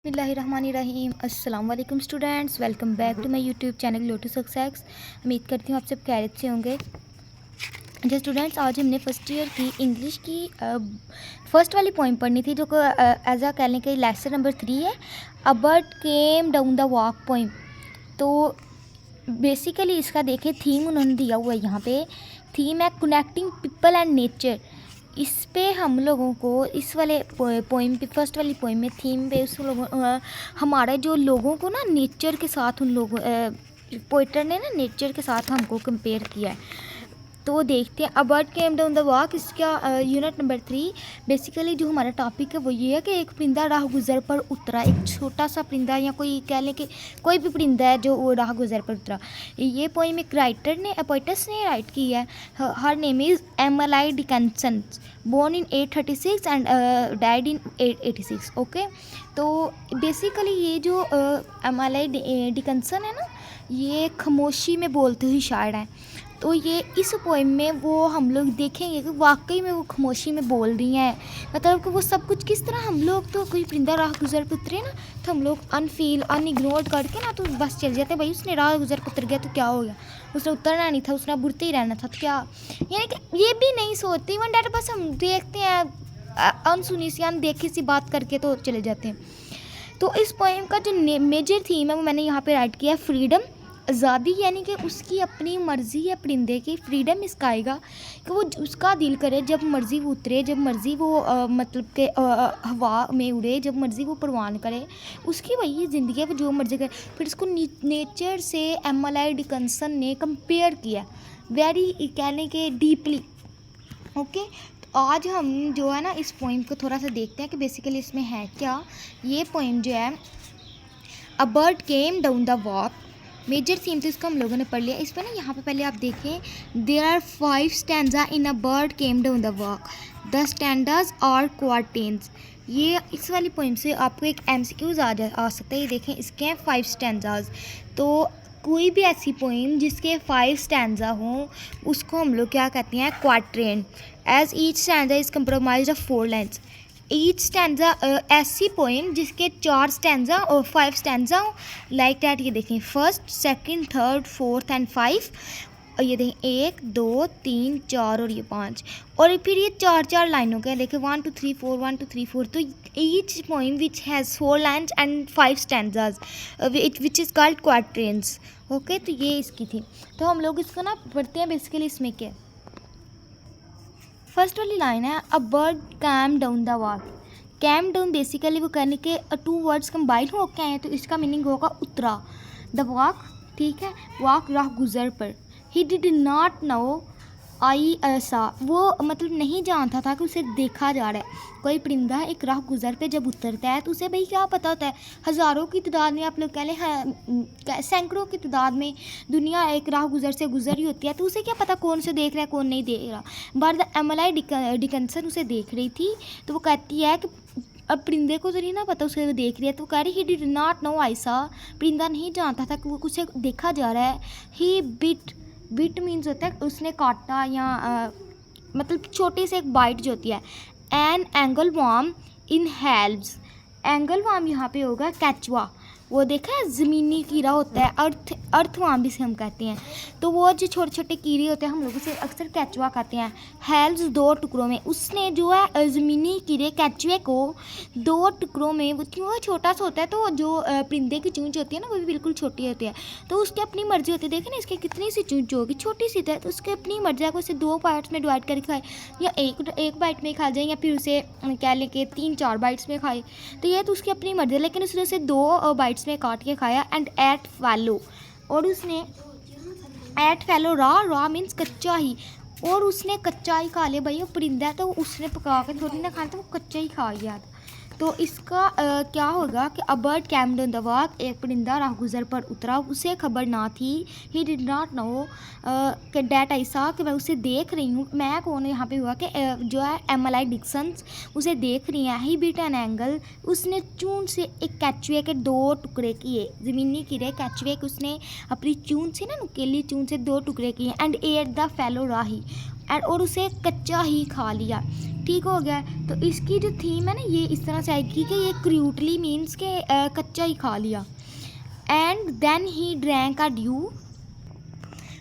बिस्मिल्लाहिर्रहमानिर्रहीम। अस्सलाम वालेकुम students, welcome back to my YouTube channel लोटू सक्सेस। उम्मीद करती हूँ आप सब खैरियत से होंगे। जी स्टूडेंट्स, आज हमने फर्स्ट ईयर की इंग्लिश की फर्स्ट वाली पोइम पढ़नी थी, जो एज आ कह लें कि लेसन नंबर 3 है। A bird came down the walk poem. तो बेसिकली इसका देखें थीम उन्होंने दिया हुआ है, यहाँ पे थीम है कनेक्टिंग पीपल एंड नेचर। इस पे हम लोगों को इस वाले पोइम पे, फर्स्ट वाली पोइम में थीम पे उस लोगों हमारे जो लोगों को ना नेचर के साथ उन लोगों पोइटर ने ना नेचर के साथ हमको कंपेयर किया है। तो देखते हैं। अ bird came down the walk, इसका यूनिट नंबर 3। बेसिकली जो हमारा टॉपिक है वो ये है कि एक परिंदा राह गुज़र पर उतरा। एक छोटा सा परिंदा, या कोई कह लें कि कोई भी परिंदा है जो वो राह गुज़र पर उतरा। ये पोइम एक राइटर ने, पोइटस ने राइट की है। Her name is Emily Dickinson, born in 836 and died in 886। Okay, तो बेसिकली ये जो एमिली डिकिंसन है ना, ये खामोशी में बोलते हुए शायर हैं। तो ये इस पोइम में वो हम लोग देखेंगे कि वाकई में वो खामोशी में बोल रही हैं। मतलब कि वो सब कुछ किस तरह, हम लोग तो कोई परिंदा राह गुज़र पर उतरे ना, तो हम लोग अनइग्नोर्ड करके ना तो बस चल जाते, भाई उसने राह गुज़र पर उतर गया तो क्या हो गया, उसने उतरना नहीं था, उसने बुरते ही रहना था तो क्या। यानी कि ये भी नहीं सोचते इवन डैट, बस हम देखते हैं अनसुनी सी अनदेखी सी बात करके तो चले जाते हैं। तो इस पोइम का जो मेजर थीम है वो मैंने यहाँ पे राइट किया है, फ्रीडम, आज़ादी। यानी कि उसकी अपनी मर्ज़ी है परिंदे की, फ्रीडम इसका आएगा कि वो उसका दिल करे, जब मर्ज़ी वो उतरे, जब मर्ज़ी वो मतलब के हवा में उड़े, जब मर्ज़ी वो परवान करे, उसकी वही ज़िंदगी है, वो जो मर्ज़ी करे। फिर इसको नेचर से एमिली डिकिंसन ने कंपेयर किया वेरी, कह लें कि डीपली। ओके, तो आज हम जो है ना इस पोइम को थोड़ा सा देखते हैं कि बेसिकली इसमें है क्या। ये पोइम जो है a bird came down the walk, major theme तो इसका हम लोगों ने पढ़ लिया। इस पर ना यहाँ पे पहले आप देखें, there are 5 stanza in a bird came down the walk, the stanzas are quatrains. ये इस वाली पोइम से आपको एक MCQs आ सकता है। ये देखें, इसके हैं 5 स्टैंजाज। तो कोई भी ऐसी पोइम जिसके 5 स्टैंजा हों उसको हम लोग क्या कहते हैं, quatrain. As each stanza is compromised of 4 lines. Each stanza, ऐसी पोइम जिसके 4 स्टैंजा और 5 स्टैंजा लाइक डैट। ये देखें, first, second, third, fourth and 5। और ये देखें 1 2 3 4 और ये 5। और फिर ये 4 लाइनों के देखें, 1 2 3 4 1 2 3 4। तो each poem which has 4 lines and 5 stanzas which is called quatrains. Okay, तो ये इसकी थी। तो हम लोग इसको ना पढ़ते हैं। बेसिकली इसमें क्या, फर्स्ट वाली लाइन है, a bird came down the walk. Came down basically वो कहने के 2 वर्ड्स कंबाइन हो के हैं, तो इसका मीनिंग होगा उतरा। द वॉक, ठीक है, वॉक राह गुज़र पर। ही डिड नॉट नो आई ऐसा, वो मतलब नहीं जानता था कि उसे देखा जा रहा है। कोई परिंदा एक राह गुज़र पे जब उतरता है तो उसे भाई क्या पता होता है, हज़ारों की तादाद में, आप लोग कह लें सैकड़ों की तादाद में दुनिया एक राह गुज़र से गुजर ही होती है, तो उसे क्या पता कौन से देख रहा है कौन नहीं देख रहा। बट द एमिली डिकिंसन उसे देख रही थी, तो वो कहती है कि अब परिंदे को तो नहीं ना पता उसे वो देख रही है, तो वो कह रही ही डिड नॉट नो आई सा, परिंदा नहीं जानता था कि वो उसे देखा जा रहा है। ही बिट मीन्स होता है उसने काटा, या मतलब छोटे से एक बाइट जो होती है। An angle worm in halves, angle worm यहाँ पे होगा कैचुआ। वो देखा है ज़मीनी कीड़ा होता है, अर्थवार्म भी से हम कहते हैं। तो वो जो छोटे छोटे कीड़े होते हैं हम लोग उसे अक्सर कैचुआ कहते हैं। हेल्स 2 टुकड़ों में, उसने जो है ज़मीनी कीड़े कैचुए को 2 टुकड़ों में, वो क्यों छोटा सा होता है, तो जो परिंदे की चूंच होती है ना वो भी बिल्कुल छोटी होती है, तो उसकी अपनी मर्जी होती है। देखें ना इसकी कितनी सी चूंच होगी, छोटी सी, तो उसकी अपनी मर्जी है कि उसे 2 पार्ट्स में डिवाइड करके खाए, या एक बाइट में खा जाए, या फिर उसे कह लें कि 3-4 बाइट्स में खाए। तो ये तो उसकी अपनी मर्जी है, लेकिन उसने उसे 2 बाइट्स में काट के खाया। एंड एट फैलो, और उसने एट फैलो रॉ मीन्स कच्चा ही, और उसने कच्चा ही खा लिया। भाई वो परिंदा है तो उसने पका के थोड़ी ना खाया, तो वो कच्चा ही खा गया था। तो इसका क्या होगा कि a bird came down the walk, एक परिंदा राह गुज़र पर उतरा, उसे खबर ना थी। ही डिड नॉट नो कि डैट आई सा, कि मैं उसे देख रही हूँ। मैं कौन यहाँ पे हुआ कि जो है एमिली डिकिंसन उसे देख रही है। ही बीट एन एंगल, उसने चून से एक कैचुए के 2 टुकड़े किए, ज़मीनी कीड़े कैचुए के उसने अपनी चून से ना, नुकीली चून से 2 टुकड़े किए। And ate the fellow raw, and और उसे कच्चा ही खा लिया। ठीक हो गया। तो इसकी जो थीम है ना ये इस तरह से आएगी कि ये क्रूटली मीन्स के कच्चा ही खा लिया। And then he drank a dew.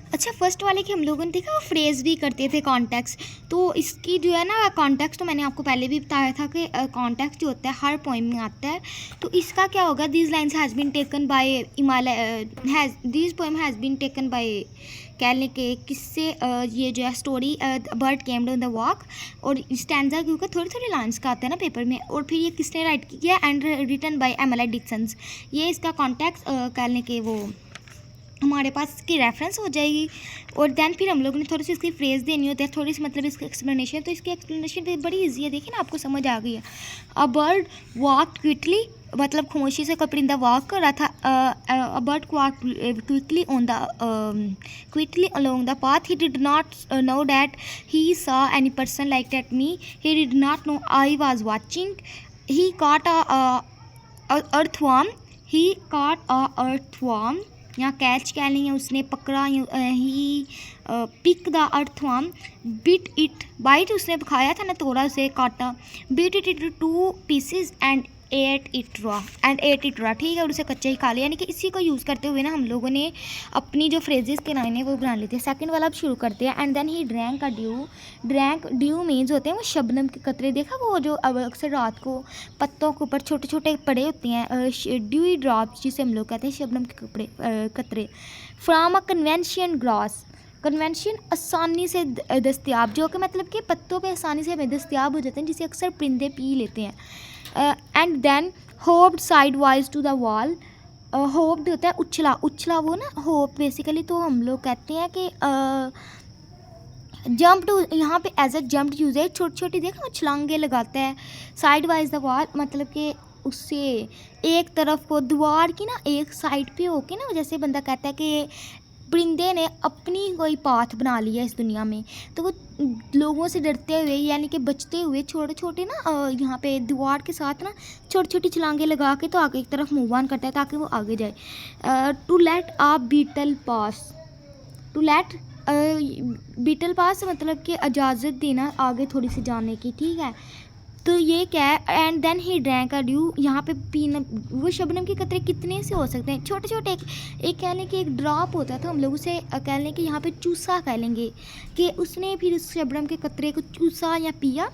अच्छा, फर्स्ट वाले की हम लोगों ने देखा वो फ्रेज़ भी करते थे कॉन्टेक्स्ट। तो इसकी जो है ना कॉन्टेक्स्ट तो मैंने आपको पहले भी बताया था कि कॉन्टेक्स्ट जो होता है हर पोइम में आता है। तो इसका क्या होगा, this lines has been taken by हिमालय this poem has been taken by कह लें कि किससे ये जो है story bird came on the walk. और स्टैंजा क्योंकि थोड़ी थोड़ी लाइन्स का आता है ना पेपर में। और फिर ये किसने राइट किया, and written by Emily Dickson. ये इसका कॉन्टेक्स्ट कह लें कि वो हमारे पास इसकी रेफरेंस हो जाएगी। और देन फिर हम लोगों ने थोड़ी सी इसकी फ्रेज़ देनी होती है, थोड़ी सी मतलब इसकी एक्सप्लेनेशन। तो इसकी एक्सप्लेनेशन बड़ी इजी है, देखिए ना आपको समझ आ गई है। अ बर्ड वॉक क्विकली, मतलब खामोशी से कोई परिंदा वॉक कर रहा था। A bird walk quickly along the path. He did not know that he saw any person like that me. He did not know I was watching. He caught a earthworm. He caught a earthworm, यहाँ catch कह लेंगे, उसने पकड़ा। He pick the earthworm. Bit it, bite उसने खाया था ना, तोड़ा उसे, काटा। Bit it it to pieces and ate it raw. ठीक है, और उसे कच्चा ही खा लिया। यानी कि इसी को यूज़ करते हुए ना हम लोगों ने अपनी जो फ्रेजेस के लाइन है वो बना लेते हैं। सेकंड वाला अब शुरू करते हैं। And then he drank a dew. Dew means होते हैं वो शबनम के कतरे। देखा वो जो अब अक्सर रात को पत्तों के ऊपर छोटे छोटे पड़े होते हैं, ड्यूई ड्रॉप्स जिसे हम लोग कहते हैं, शबनम के कतरे। From a convention grass. Convention आसानी से दस्तियाब, जो कि मतलब कि पत्तों पे आसानी से हमें दस्तियाब हो जाते हैं, जिसे अक्सर परिंदे पी लेते हैं। And then hopped sidewise to the wall. Hopped होता है उछला, उछला वो ना होप बेसिकली। तो हम लोग कहते हैं कि जंप टू, यहाँ पे एज अ जंप यूज है, छोटी छोटी देखो छलांगे लगाता है। साइड वाइज द वॉल मतलब कि उससे एक तरफ को दीवार की ना एक साइड पे होके ना, जैसे बंदा कहता है कि परिंदे ने अपनी कोई पाथ बना लिया इस दुनिया में। तो वो लोगों से डरते हुए यानी कि बचते हुए छोटे छोटे ना यहाँ पे दीवार के साथ ना छोटी छोटी छलांगे लगा के तो आगे की तरफ मूव ऑन करता है ताकि वो आगे जाए। To let a beetle pass. To let beetle pass मतलब कि इजाज़त देना आगे थोड़ी सी जाने की। ठीक है, तो ये क्या है। And then he drank a dew. यहाँ पे पीना, वो शबनम के कतरे कितने से हो सकते हैं, छोटे छोटे। एक कह लें कि एक ड्रॉप होता था, हम लोग उसे कह लें कि यहाँ पे चूसा कह लेंगे कि उसने फिर उस शबनम के कतरे को चूसा या पिया।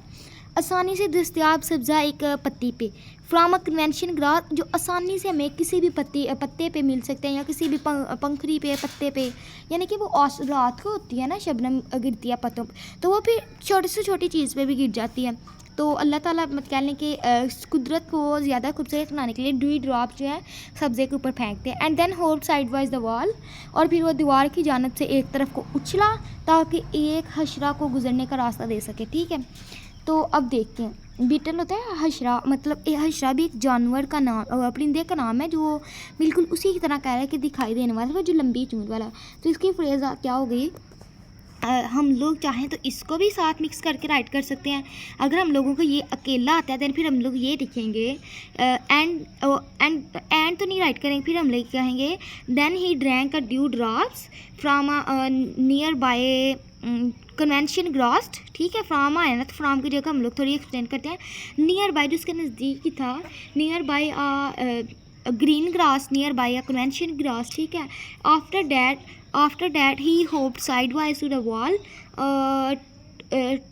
आसानी से दस्तियाब सब्ज़ा एक पत्ती पे। फ्रॉम अ कन्वेंशन ग्रास, जो आसानी से हमें किसी भी पत्ते पे मिल सकते हैं या किसी भी पंखड़ी पे, पत्ते पे। यानी कि वो रात को होती है ना शबनम गिरती है पत्तों पे, तो वो फिर छोटी से छोटी चीज़ पे भी गिर जाती है। तो अल्लाह ताला मत कह लें कि कुदरत को ज़्यादा खूबसूरत बनाने के लिए ड्यूई ड्रॉप जो है सब्ज़े के ऊपर फेंकते हैं। And then hold sidewise the wall, और फिर वो दीवार की जानब से एक तरफ को उछला ताकि एक हशरा को गुजरने का रास्ता दे सके। ठीक है, तो अब देखते हैं। बीटल होता है हशरा, मतलब हशरा भी एक जानवर का नाम, परिंदे का नाम है जो बिल्कुल उसी की तरह कह रहा है कि दिखाई देने वाला है, जो लंबी चूंद वाला। तो इसकी फ्रेज क्या हो गई, हम लोग चाहें तो इसको भी साथ मिक्स करके राइट कर सकते हैं। अगर हम लोगों को ये अकेला आता है तो फिर हम लोग ये लिखेंगे एंड तो नहीं राइट करेंगे, फिर हम लोग कहेंगे then he drank a dew drops from nearby convention grass. ठीक है, फ्राम आया ना, तो फ्राम की जगह हम लोग थोड़ी एक्सप्लेन करते हैं। नियर बाय जो उसके नज़दीक ही था, near by green grass, near by a convention grass. ठीक है, after that he hopped sidewise to the wall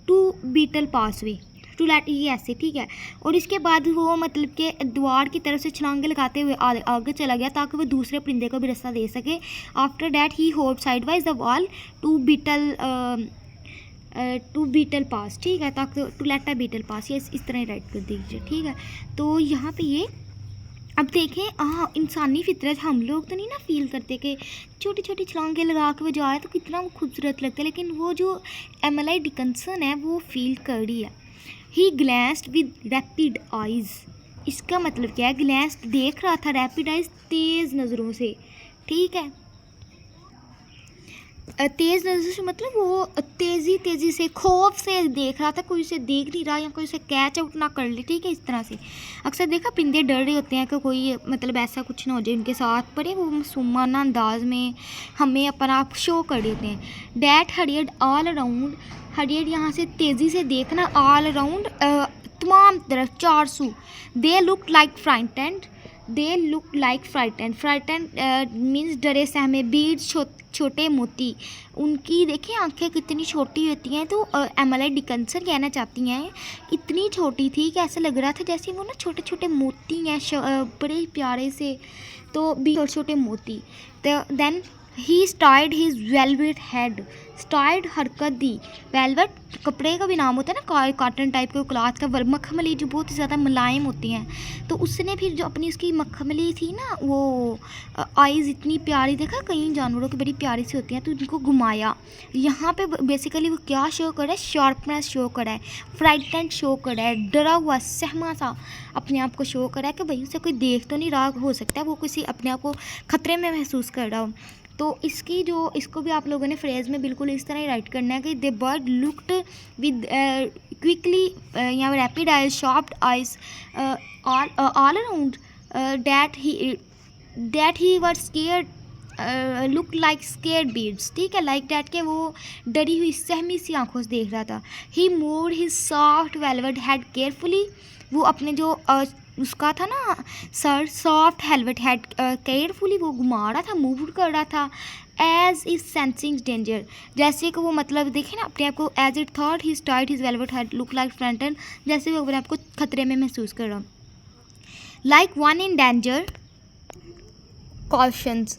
to beetle pass way to let, ये ऐसे। ठीक है, और इसके बाद वो मतलब कि द्वार की तरफ से छलांगे लगाते हुए आगे चला गया ताकि वो दूसरे परिंदे को भी रास्ता दे सके। After that he hopped sidewise the wall to beetle pass. ठीक है, ताकि to let a beetle pass, ये इस तरह राइट कर दीजिए। ठीक है, तो यहाँ पे ये अब देखें, हाँ इंसानी फितरत हम लोग तो नहीं ना फील करते कि छोटी छोटी छलांगे लगा के वो जा रहा है तो कितना वो खूबसूरत लगता है, लेकिन वो जो एमिली डिकिंसन है वो फील कर रही है। ही ग्लैंस्ड विद रैपिड आइज़, इसका मतलब क्या है, ग्लैंस्ड देख रहा था, रैपिड आइज़ तेज़ नज़रों से। ठीक है, तेज़ नज़र से मतलब वो तेज़ी से खौफ से देख रहा था, कोई उसे देख नहीं रहा या कोई उसे कैच आउट ना कर ले, ठीक है, इस तरह से। अक्सर देखा परिंदे डर रहे होते हैं कि कोई मतलब ऐसा कुछ ना हो जाए उनके साथ, पर ये वो मासूमाना अंदाज में हमें अपना आप शो कर देते हैं। डैट हरियड ऑल अराउंड, हरियड यहाँ से तेज़ी से देखना, ऑल अराउंड तमाम तरफ, 400। They look like frightened, they look like frightened means डरे सहमे। बीड्स छोटे मोती, उनकी देखिए आंखें कितनी छोटी होती हैं। तो एमिली डिकिंसन कहना चाहती हैं इतनी छोटी थी कि ऐसा लग रहा था जैसे वो ना छोटे छोटे मोती हैं, बड़े प्यारे से, तो भी छोटे छोटे मोती। तो then he stirred his velvet head, stirred हरकत दी, वेलवेट कपड़े का भी नाम होता है ना, कॉटन टाइप के क्लॉथ का, मखमली जो बहुत ही ज़्यादा मुलायम होती हैं। तो उसने फिर जो अपनी उसकी मखमली थी ना, वो आइज़ इतनी प्यारी, देखा कई जानवरों की बड़ी प्यारी सी होती हैं, तो उनको घुमाया। यहाँ पे बेसिकली वो क्या शो कर रहा है, शार्पनेस शो कर रहा है, फ्राइटेंड शो कर रहा है, डरा हुआ सहमा सा अपने आप को शो कर रहा है कि भाई उसे कोई देख तो नहीं रहा, हो सकता है वो किसी अपने आप को ख़तरे में महसूस कर रहा हो। तो इसकी जो इसको भी आप लोगों ने फ्रेज़ में बिल्कुल इस तरह ही राइट करना है कि the bird looked with quickly, यहाँ rapid eyes, sharped eyes all around, that he were scared, look like scared beads, ठीक है, लाइक डैट के वो डरी हुई सहमी सी आंखों से देख रहा था। He moved his soft velvet head carefully, वो अपने जो उसका था ना सर, सॉफ्ट हेलवेट हेड केयरफुली वो घुमा रहा था, मूव कर रहा था। एज इज सेंसिंग डेंजर, जैसे कि वो मतलब देखे ना अपने आप को, as it thought he start his velvet head look like frightened, जैसे वो अपने आप को खतरे में महसूस कर रहा, like one in danger. Cautions,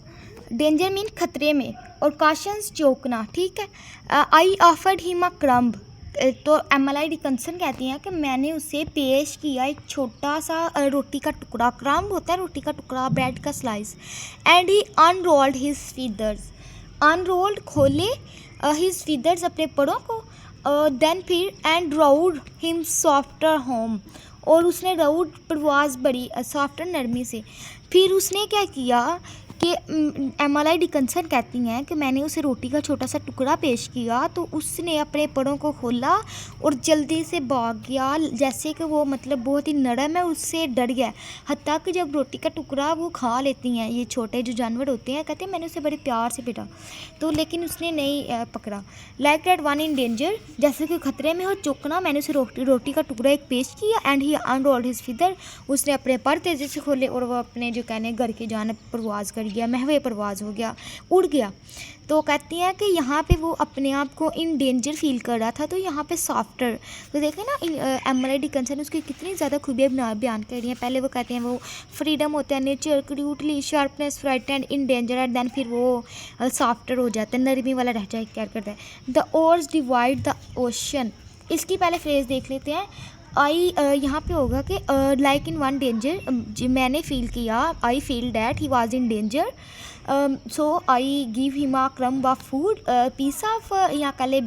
danger mean खतरे में, और कॉशंस चौंकना, ठीक है। आई ऑफर्ड हिम अ क्रम्ब, तो एमिली डिकिंसन कहती हैं कि मैंने उसे पेश किया एक छोटा सा रोटी का टुकड़ा, क्रम्ब होता है रोटी का टुकड़ा, ब्रेड का slice. And he unrolled his feathers, unrolled खोले हिज फीदर्स अपने पड़ों को, देन फिर and round him softer home, और उसने राउड परवाज बड़ी सॉफ्टर नरमी से। फिर उसने क्या किया कि एमिली डिकिंसन कहती हैं कि मैंने उसे रोटी का छोटा सा टुकड़ा पेश किया, तो उसने अपने पड़ों को खोला और जल्दी से भाग गया, जैसे कि वो मतलब बहुत ही नरम है, उससे डर गया। हत्ता कि जब रोटी का टुकड़ा वो खा लेती हैं ये छोटे जो जानवर होते हैं, कहते हैं मैंने उसे बड़े प्यार से पीटा, तो लेकिन उसने नहीं पकड़ा। Like that one in danger, जैसे कि खतरे में हो, चौंकना, मैंने उसे रोटी का टुकड़ा एक पेश किया। And he unrolled his feather, उसने अपने पर तेज़ी से खोले और वो अपने जो कहने घर की जान परवाज कर गया, महवे परवाज हो गया, उड़ गया। तो कहती हैं कि यहाँ पे वो अपने आप को इन डेंजर फील कर रहा था, तो यहाँ पे सॉफ्टर, तो देखें ना एमिली डिकिंसन उसकी कितनी ज़्यादा खूबियाँ बयान कर रही हैं। पहले वो कहते हैं वो फ्रीडम होता है, nature, cutely, sharpness, frightened, in danger, and then फिर वो सॉफ्टर हो जाता है, नरमी वाला लहजा इख्तियार करता है। The ores divide the ocean, इसकी पहले फ्रेज देख लेते हैं। आई यहाँ पे होगा कि लाइक इन वन डेंजर, मैंने फील किया, I feel that he was in danger, so I give him a crumb of food, piece of, यहाँ कह ले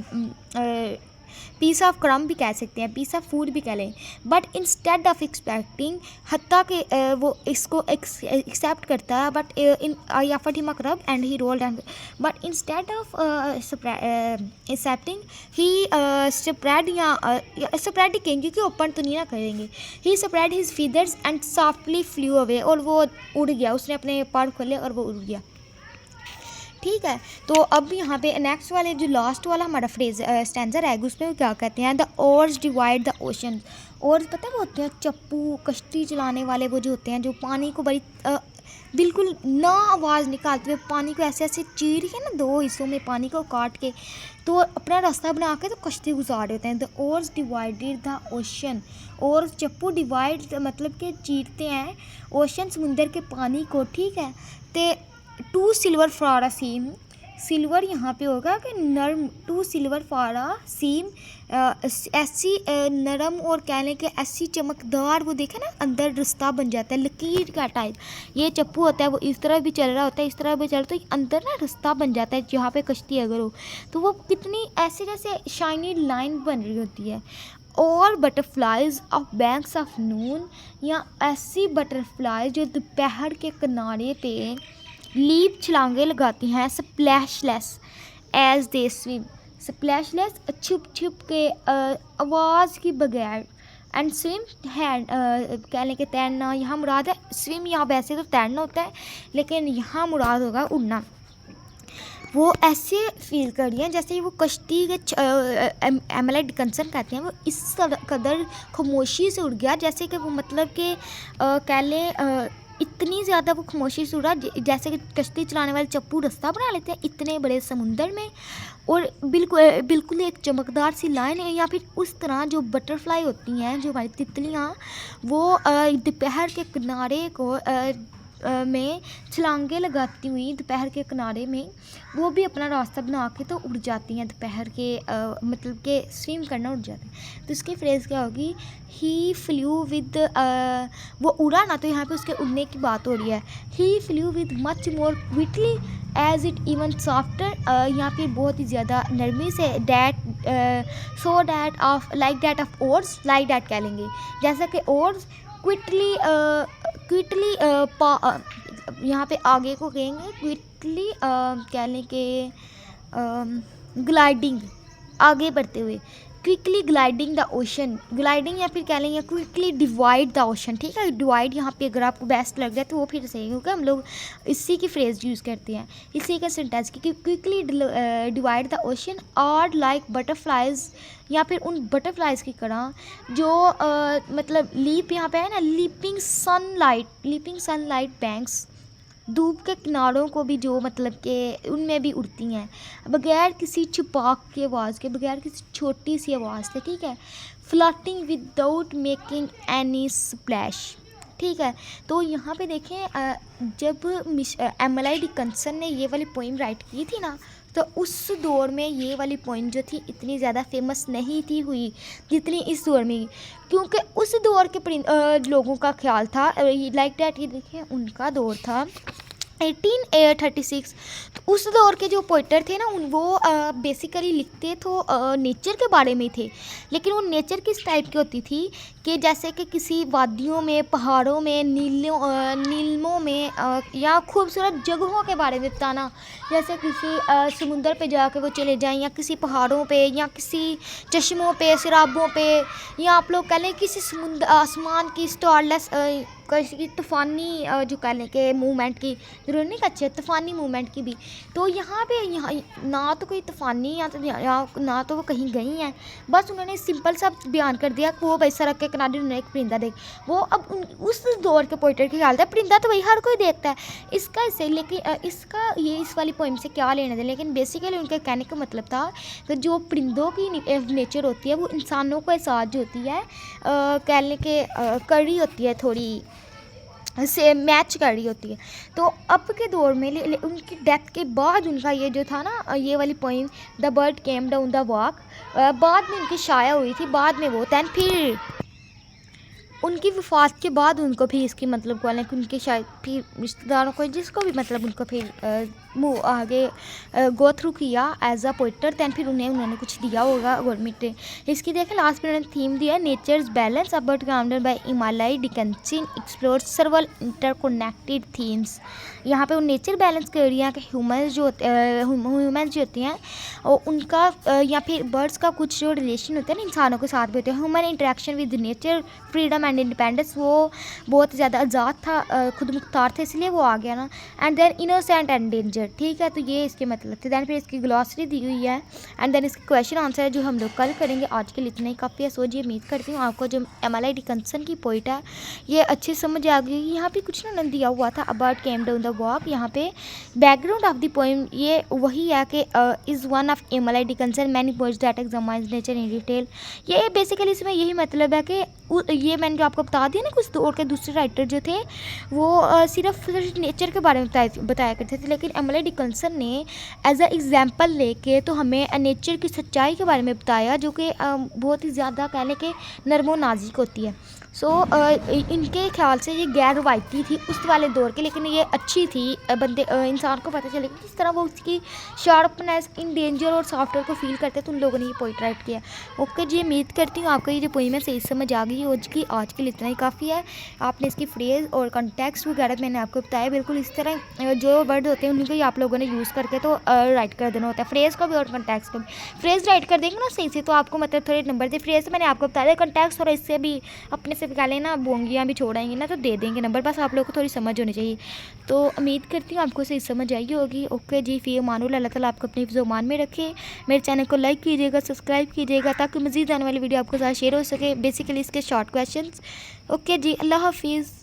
पीस ऑफ क्रम्ब भी कह सकते हैं, पीस ऑफ फूड भी कह लें। बट इंस्टेड ऑफ एक्सपेक्टिंग, हत्ता के वो इसको एक्सेप्ट करता है, but in I offered him a crumb and he rolled, and but instead of accepting he spread, या स्प्रेड कहेंगे कि ओपन तो नहीं ना करेंगे, he spread his feathers and softly flew away, और वो उड़ गया, उसने अपने पर खोले और वो उड़ गया, ठीक है। तो अब यहाँ पे नेक्स्ट वाले जो लास्ट वाला हमारा फ्रेज स्टैंजा रहेगा, उसमें वो क्या कहते हैं, the ores divide the ocean. Ores पता है वो होते हैं चप्पू, कश्ती चलाने वाले वो जो होते हैं, जो पानी को बड़ी बिल्कुल ना आवाज़ निकालते हुए पानी को ऐसे ऐसे चीर के ना दो हिस्सों में पानी को काट के तो अपना रास्ता बना के तो कश्ती गुजार रहे होते हैं। The ores divided the ocean, और चप्पू डिवाइड मतलब कि चीरते हैं ओशन, समुंदर के पानी को, ठीक है। तो too silver for a seam, silver यहाँ पे होगा कि नरम, too silver for a seam, ऐसी नरम और कहने के ऐसी चमकदार, वो देखे ना अंदर रास्ता बन जाता है, लकीर का टाइप, ये चप्पू होता है वो इस तरह भी चल रहा होता है, इस तरह भी चल रहा है, तो अंदर ना रास्ता बन जाता है जहाँ पे कश्ती अगर हो, तो वो कितनी ऐसे जैसे शाइनी लाइन बन रही होती है। और बटरफ्लाइज ऑफ बैंक्स ऑफ नून, या ऐसी बटरफ्लाई जो दोपहर के किनारे पे लीप छलांगे लगाती हैं, स्प्लैशलेस, एज दे स्विम, स्प्लैशलेस छुप छुप के आवाज़ की बगैर, एंड स्विम हैंड कह लें कि तैरना, यहाँ मुराद है स्विम, यहाँ वैसे तो तैरना होता है लेकिन यहाँ मुराद होगा उड़ना। वो ऐसे फील कर रही हैं जैसे वो कश्ती के एमिली डिकिंसन कहते हैं, वो इस कदर खामोशी से उड़ गया जैसे कि वो मतलब कि कह लें इतनी ज़्यादा वो खामोशी से उड़ा जैसे कि कश्ती चलाने वाले चप्पू रास्ता बना लेते हैं इतने बड़े समुंदर में, और बिल्कुल एक चमकदार सी लाइन है, या फिर उस तरह जो बटरफ्लाई होती हैं जो हमारी तितलियाँ, वो दोपहर के किनारे को में छलांगे लगाती हुई दोपहर के किनारे में वो भी अपना रास्ता बना के तो उड़ जाती हैं दोपहर के मतलब के स्विम करना उड़ जाते हैं। तो इसकी फ्रेज़ क्या होगी, ही फ्लू विद, वो उड़ा ना तो यहाँ पे उसके उड़ने की बात हो रही है। He flew with much more quickly as it even softer, यहाँ पे बहुत ही ज़्यादा नरमी से, that so that of like that of oars, like that कह लेंगे जैसा कि ओर्स, क्विकली यहाँ पे आगे को कहेंगे क्विकली कह लें कि ग्लाइडिंग, आगे बढ़ते हुए, quickly gliding the ocean, gliding या फिर कह लेंगे क्विकली डिवाइड द ओशन। ठीक है, डिवाइड यहाँ पे अगर आपको बेस्ट लग जाए तो वो फिर सही, क्योंकि हम लोग इसी की फ्रेज़ यूज़ करते हैं, इसी का सेंटेंस की क्विकली डिवाइड द ओशन और लाइक बटरफ्लाइज, या फिर उन बटरफ्लाइज की तरह जो मतलब लीप यहाँ पे है ना, लीपिंग सनलाइट बैंक्स, धूप के किनारों को भी जो मतलब कि उनमें भी उड़ती हैं बगैर किसी छुपाक की आवाज़ के, बगैर किसी छोटी सी आवाज़ से। ठीक है, flirting without making any splash. ठीक है, तो यहाँ पे देखें जब एमिली डिकिंसन ने ये वाली पोइम राइट की थी ना, तो उस दौर में ये वाली पोइम जो थी इतनी ज़्यादा फेमस नहीं थी हुई जितनी इस दौर में, क्योंकि उस दौर के लोगों का ख्याल था लाइक डैट, ये देखिए उनका दौर था 1836। तो उस दौर के जो पोइटर थे ना वो बेसिकली लिखते तो नेचर के बारे में थे, लेकिन वो नेचर किस टाइप की होती थी कि जैसे कि किसी वादियों में, पहाड़ों में, नीलमों में या खूबसूरत जगहों के बारे में बताना, जैसे किसी समुंदर पे जाके वो चले जाएं, या किसी पहाड़ों पे, या किसी चश्मों पे, सिराबों पे, या आप लोग कह लें किसी समुंदर आसमान की स्टारलेस की तूफ़ानी जो कह लें कि मूवमेंट की ज़रूर नहीं, अच्छे तूफ़ानी मूवमेंट की भी। तो यहाँ ना तो कोई तूफ़ानी या ना तो वो कहीं गई हैं, बस उन्होंने सिंपल सा बयान कर दिया कि वो भाई सड़क के किनारे उन्होंने एक परिंदा देख, वो अब उस दौर के पोइटर की ख्याल था परिंदा तो भाई हर कोई देखता है इसका, इससे लेकिन इसका ये इस वाली पोइम से क्या लेने दें, लेकिन बेसिकली उनके कहने का मतलब था कि जो परिंदों की नेचर होती है वो इंसानों को एहसास जो होती है कह लें कि कर रही होती है, थोड़ी से मैच कर रही होती है। तो अब के दौर में उनकी डेथ के बाद उनका ये जो था ना ये वाली poem the bird came down the walk बाद में उनकी शाया हुई थी, बाद में वो दैन फिर उनकी वफ़ात के बाद उनको फिर इसकी मतलब को कि उनके शायद फिर रिश्तेदारों को जिसको भी मतलब उनको फिर आगे गो थ्रू किया एज अ पोइटर, दैन फिर उन्होंने कुछ दिया होगा गवर्नमेंट ने। इसकी देखें लास्ट में उन्होंने थीम दिया nature's balance about grounded by Emily Dickinson explores several interconnected themes. यहाँ पे वो नेचर बैलेंस कर रही है कि ह्यूमन्स जो होती हैं और उनका या फिर बर्ड्स का कुछ जो रिलेशन होता है ना इंसानों के साथ भी होते हैं, human interaction with nature, freedom and independence, वो बहुत ज़्यादा आज़ाद था, खुद मुख्तार था, इसलिए वो आ गया ना। And then innocent and danger, ठीक है, तो ये इसके मतलब थे। दैन फिर इसकी ग्लॉसरी दी हुई है एंड देन इसके क्वेश्चन आंसर है जो हम लोग कल करेंगे। आज के लिए इतना ही काफ़ी है। सो जी उम्मीद करती हूँ आपको जो एमिली डिकिंसन की पोइट है ये अच्छी समझ आ गई। यहाँ पे कुछ ना दिया हुआ था about came down the walk, यहाँ पे बैकग्राउंड ऑफ द पोइम ये वही है कि is one of Emily Dickinson many poets that examines nature in detail. ये बेसिकली इसमें यही मतलब है कि ये मैंने जो आपको बता दिया ना कुछ दौर के दूसरे राइटर जो थे वो सिर्फ नेचर के बारे में बताया करते थे, लेकिन एमिली डिकिंसन ने एज अ एग्जाम्पल लेके तो हमें नेचर की सच्चाई के बारे में बताया जो कि बहुत ही ज़्यादा कहने के नरमो नाजुक होती है। सो इनके ख्याल से ये गैर रवायती थी उस वाले दौर की, लेकिन ये अच्छी थी, बंदे इंसान को पता चले किस तरह वो उसकी शार्पनेस इन डेंजर और सॉफ्टवेयर को फील करते तो उन लोगों ने ये पोइट राइट किया। ओके जी, उम्मीद करती हूँ आपको ये जो पोइम है सही समझ आ गई आज के लिए इतना ही काफ़ी है। आपने इसकी फ्रेज़ और कॉन्टेक्स्ट वगैरह मैंने आपको बताया, बिल्कुल इस तरह जो वर्ड होते हैं उनको ही आप लोगों ने यूज़ करके तो राइट कर देना होता है, फ्रेज़ को भी और कॉन्टेक्स्ट को भी। फ्रेज़ राइट कर देंगे ना सही से तो आपको मतलब थोड़े नंबर दे। फ्रेज़ मैंने आपको बताया, कॉन्टेक्स्ट थोड़ा इससे भी अपने से निकालें ना, बोंगियाँ भी छोड़ाएंगे ना तो दे देंगे नंबर, बस आप लोगों को थोड़ी समझ होनी चाहिए। तो उम्मीद करती हूँ आपको सही समझ आई होगी। ओके जी, फ़ी अमानुल्लाह, अल्लाह ताला आपको अपनी ज़ुबान में रखे। मेरे चैनल को लाइक कीजिएगा, सब्सक्राइब कीजिएगा ताकि मज़ीद आने वाली वीडियो आपके साथ शेयर हो सके, बेसिकली इसके शॉर्ट क्वेश्चंस। ओके जी, अल्लाह हाफिज़।